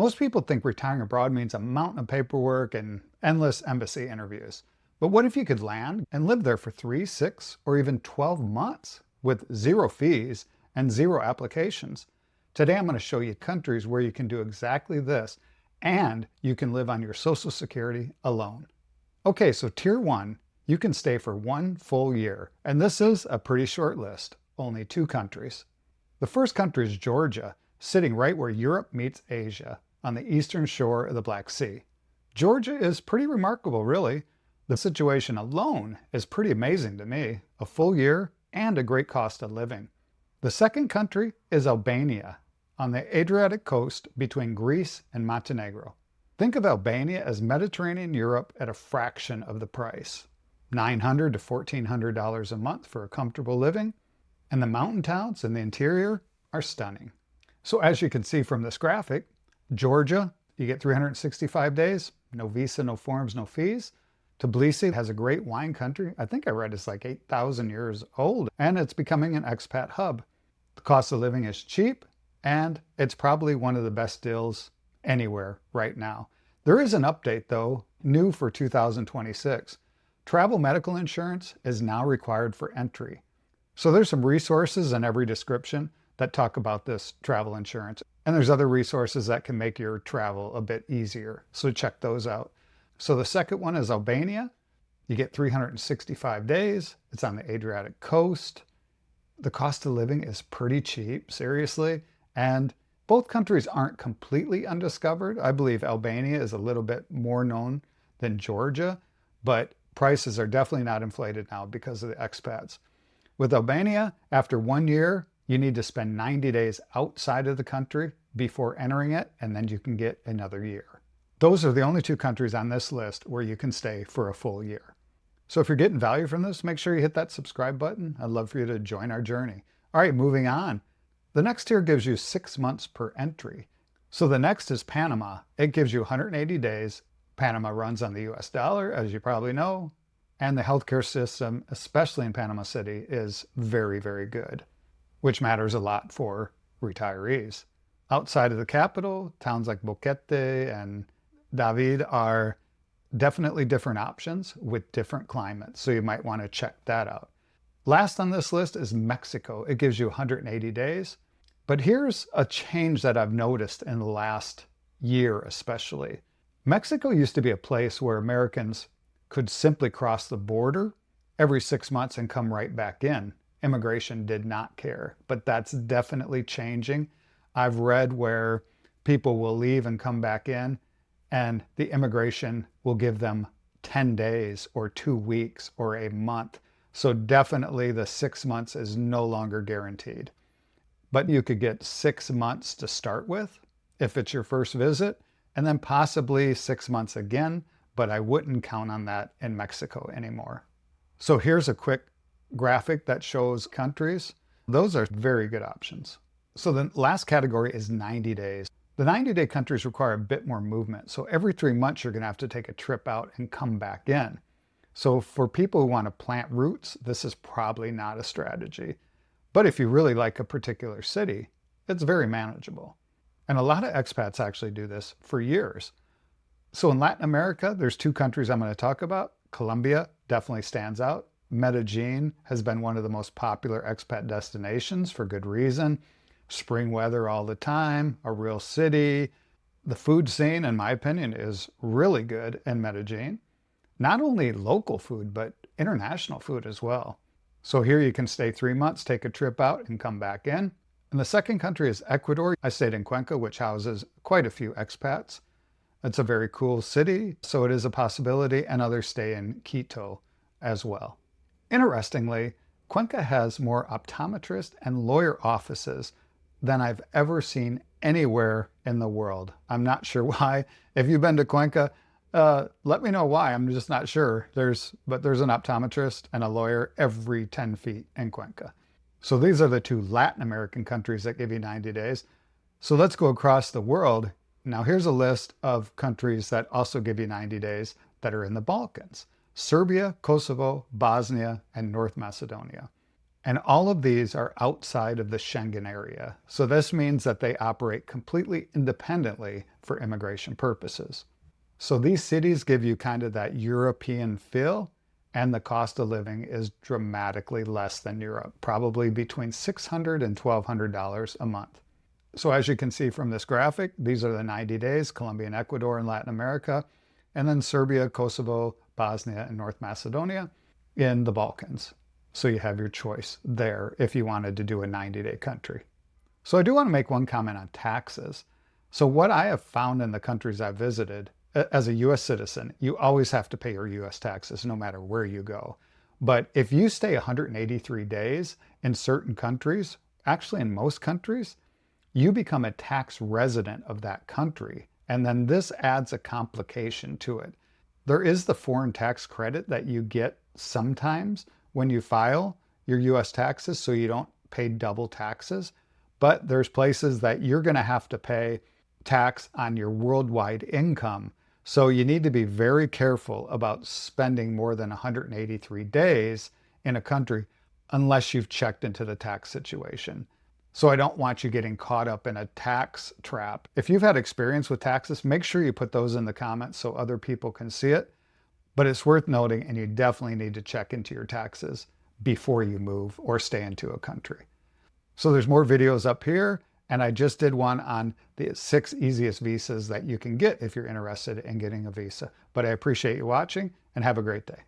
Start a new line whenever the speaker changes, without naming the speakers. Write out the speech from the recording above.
Most people think retiring abroad means a mountain of paperwork and endless embassy interviews. But what if you could land and live there for 3, 6, or even 12 months with zero fees and zero applications? Today I'm going to show you countries where you can do exactly this, and you can live on your Social Security alone. Okay, so Tier 1, you can stay for 1 full year, and this is a pretty short list, only 2 countries. The first country is Georgia, sitting right where Europe meets Asia, on the eastern shore of the Black Sea. Georgia is pretty remarkable, really. The situation alone is pretty amazing to me, a full year and a great cost of living. The second country is Albania, on the Adriatic coast between Greece and Montenegro. Think of Albania as Mediterranean Europe at a fraction of the price. $900 to $1,400 a month for a comfortable living, and the mountain towns in the interior are stunning. So as you can see from this graphic, Georgia, you get 365 days, no visa, no forms, no fees. Tbilisi has a great wine country. I think I read it's like 8,000 years old, and it's becoming an expat hub. The cost of living is cheap, and it's probably one of the best deals anywhere right now. There is an update though, new for 2026. Travel medical insurance is now required for entry. So there's some resources in every description that talk about this travel insurance. And there's other resources that can make your travel a bit easier. So check those out. So the second one is Albania. You get 365 days. It's on the Adriatic coast. The cost of living is pretty cheap, seriously. And both countries aren't completely undiscovered. I believe Albania is a little bit more known than Georgia, but prices are definitely not inflated now because of the expats. With Albania, after 1 year, you need to spend 90 days outside of the country before entering it, and then you can get another year. Those are the only 2 countries on this list where you can stay for a full year. So if you're getting value from this, make sure you hit that subscribe button. I'd love for you to join our journey. All right, moving on. The next tier gives you 6 months per entry. So the next is Panama. It gives you 180 days. Panama runs on the US dollar, as you probably know, and the healthcare system, especially in Panama City, is very, very good, which matters a lot for retirees. Outside of the capital, towns like Boquete and David are definitely different options with different climates, so you might want to check that out. Last on this list is Mexico. It gives you 180 days. But here's a change that I've noticed in the last year especially. Mexico used to be a place where Americans could simply cross the border every 6 months and come right back in. Immigration did not care, but that's definitely changing. I've read where people will leave and come back in, and the immigration will give them 10 days or 2 weeks or a month. So definitely the 6 months is no longer guaranteed. But you could get 6 months to start with if it's your first visit, and then possibly 6 months again, but I wouldn't count on that in Mexico anymore. So here's a quick graphic that shows countries. Those are very good options. So the last category is 90 days. The 90-day countries require a bit more movement. So every 3 months, you're going to have to take a trip out and come back in. So for people who want to plant roots, this is probably not a strategy. But if you really like a particular city, it's very manageable. And a lot of expats actually do this for years. So in Latin America, there's 2 countries I'm going to talk about. Colombia definitely stands out. Medellin has been one of the most popular expat destinations for good reason. Spring weather all the time, a real city. The food scene, in my opinion, is really good in Medellin. Not only local food, but international food as well. So here you can stay 3 months, take a trip out, and come back in. And the second country is Ecuador. I stayed in Cuenca, which houses quite a few expats. It's a very cool city, so it is a possibility, and others stay in Quito as well. Interestingly, Cuenca has more optometrist and lawyer offices than I've ever seen anywhere in the world. I'm not sure why. If you've been to Cuenca, let me know why. I'm just not sure. But there's an optometrist and a lawyer every 10 feet in Cuenca. So these are the 2 Latin American countries that give you 90 days. So let's go across the world. Now here's a list of countries that also give you 90 days that are in the Balkans. Serbia, Kosovo, Bosnia, and North Macedonia. And all of these are outside of the Schengen area. So this means that they operate completely independently for immigration purposes. So these cities give you kind of that European feel, and the cost of living is dramatically less than Europe, probably between $600 and $1,200 a month. So as you can see from this graphic, these are the 90 days, Colombia and Ecuador in Latin America, and then Serbia, Kosovo, Bosnia, and North Macedonia in the Balkans. So you have your choice there if you wanted to do a 90-day country. So I do want to make one comment on taxes. So what I have found in the countries I've visited, as a US citizen, you always have to pay your US taxes no matter where you go. But if you stay 183 days in certain countries, actually in most countries, you become a tax resident of that country. And then this adds a complication to it. There is the foreign tax credit that you get sometimes when you file your US taxes, so you don't pay double taxes. But there's places that you're going to have to pay tax on your worldwide income. So you need to be very careful about spending more than 183 days in a country unless you've checked into the tax situation. So I don't want you getting caught up in a tax trap. If you've had experience with taxes, make sure you put those in the comments so other people can see it. But it's worth noting, and you definitely need to check into your taxes before you move or stay into a country. So there's more videos up here, and I just did one on the 6 easiest visas that you can get if you're interested in getting a visa. But I appreciate you watching, and have a great day.